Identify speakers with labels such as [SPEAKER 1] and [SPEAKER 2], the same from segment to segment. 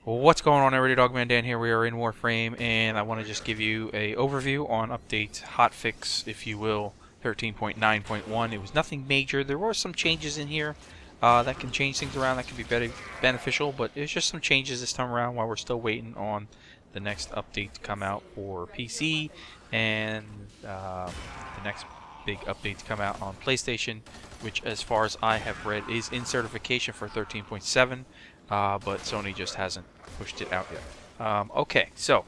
[SPEAKER 1] What's going on, everybody? Dogman Dan here. We are in Warframe, and I want to just give you a overview on update hotfix, if you will, 13.9.1. It was nothing major. There were some changes in here that can change things around. That can be very beneficial, but it's just some changes this time around while we're still waiting on the next update to come out for PC and the next big update to come out on PlayStation, which, as far as I have read, is in certification for 13.7. But Sony just hasn't pushed it out yet. Okay, so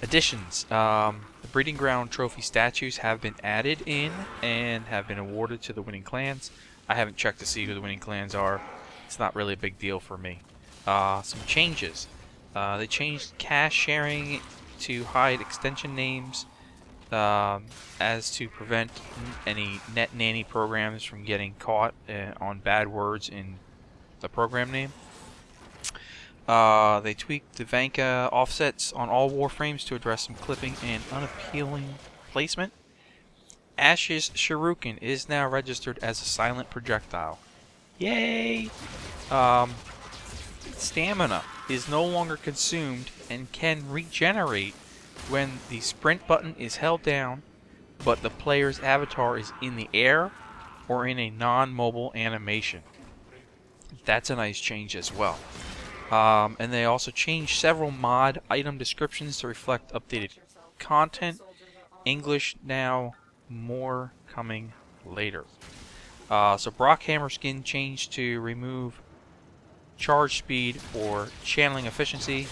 [SPEAKER 1] additions. The Breeding Ground Trophy statues have been added in and have been awarded to the winning clans. I haven't checked to see who the winning clans are. It's not really a big deal for me. Some changes. They changed cache sharing to hide extension names as to prevent any net nanny programs from getting caught on bad words in the program name. They tweaked the Vanka offsets on all Warframes to address some clipping and unappealing placement. Ash's Shuriken is now registered as a silent projectile. Yay! Stamina is no longer consumed and can regenerate when the sprint button is held down, but the player's avatar is in the air or in a non-mobile animation. That's a nice change as well. And they also changed several mod item descriptions to reflect updated content. English now, more coming later. So Brockhammer skin changed to remove charge speed or channeling efficiency.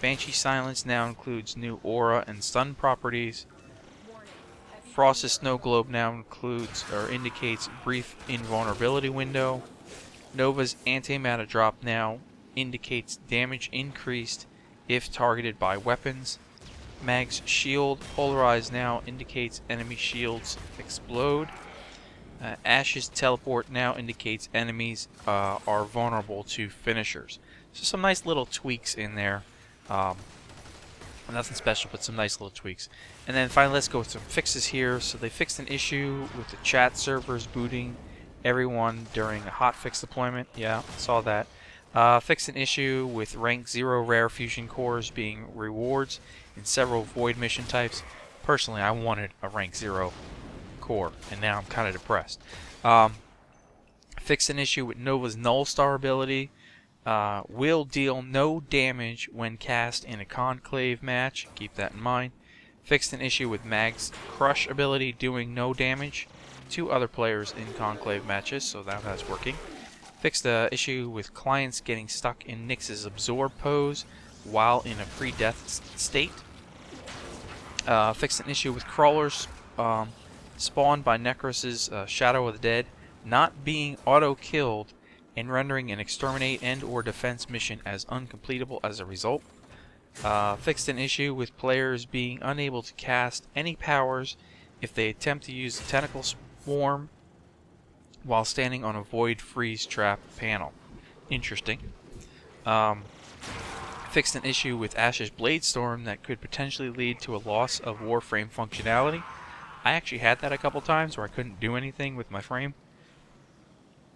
[SPEAKER 1] Banshee Silence now includes new aura and stun properties. Frost's Snow Globe now includes or indicates brief invulnerability window. Nova's antimatter drop now indicates damage increased if targeted by weapons. Mag's shield polarized now indicates enemy shields explode. Ash's teleport now indicates enemies are vulnerable to finishers. So some nice little tweaks in there. Nothing special, but some nice little tweaks. And then finally, let's go with some fixes here. So they fixed an issue with the chat servers booting everyone during a hotfix deployment. Yeah, saw that. Fixed an issue with rank 0 rare fusion cores being rewards in several void mission types. Personally, I wanted a rank 0 core, and now I'm kind of depressed. Fixed an issue with Nova's Null Star ability. Will deal no damage when cast in a conclave match. Keep that in mind. Fixed an issue with Mag's Crush ability doing no damage to other players in conclave matches, so that's working. Fixed the issue with clients getting stuck in Nyx's absorb pose while in a pre-death state. Fixed an issue with crawlers spawned by Necros's Shadow of the Dead not being auto-killed and rendering an exterminate and or defense mission as uncompletable as a result. Fixed an issue with players being unable to cast any powers if they attempt to use the tentacle swarm while standing on a void freeze trap panel. Interesting. Fixed an issue with Ash's Blade Storm that could potentially lead to a loss of Warframe functionality. I actually had that a couple times where I couldn't do anything with my frame.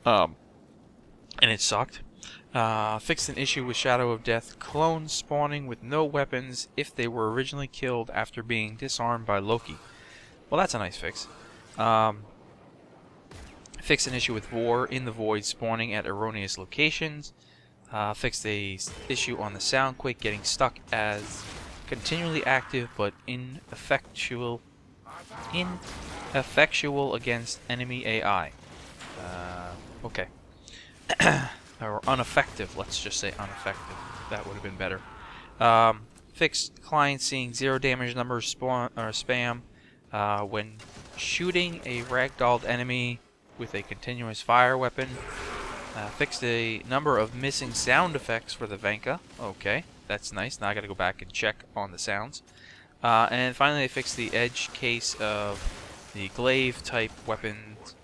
[SPEAKER 1] And it sucked. Fixed an issue with Shadow of Death clones spawning with no weapons if they were originally killed after being disarmed by Loki. Well, that's a nice fix. Fixed an issue with War in the Void spawning at erroneous locations. Fixed a issue on the Soundquake getting stuck as continually active but ineffectual against enemy AI. Okay. Or ineffective, let's just say ineffective. That would have been better. Fixed client seeing 0 damage numbers spam when shooting a ragdolled enemy with a continuous fire weapon. Fixed a number of missing sound effects for the Vanka. Okay, that's nice. Now I gotta go back and check on the sounds. And finally they fixed the edge case of the glaive type weapons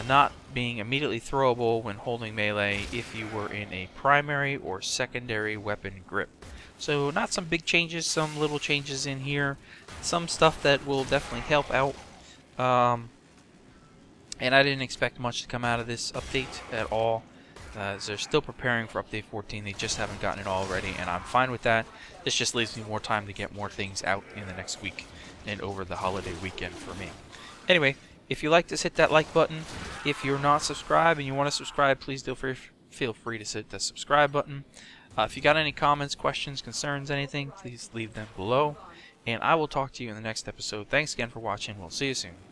[SPEAKER 1] not being immediately throwable when holding melee if you were in a primary or secondary weapon grip. So not some big changes, some little changes in here. Some stuff that will definitely help out. And I didn't expect much to come out of this update at all. They're still preparing for update 14. They just haven't gotten it all ready, and I'm fine with that. This just leaves me more time to get more things out in the next week and over the holiday weekend for me. Anyway, if you like this, hit that like button. If you're not subscribed and you want to subscribe, please feel free to hit the subscribe button. If you got any comments, questions, concerns, anything, please leave them below. And I will talk to you in the next episode. Thanks again for watching. We'll see you soon.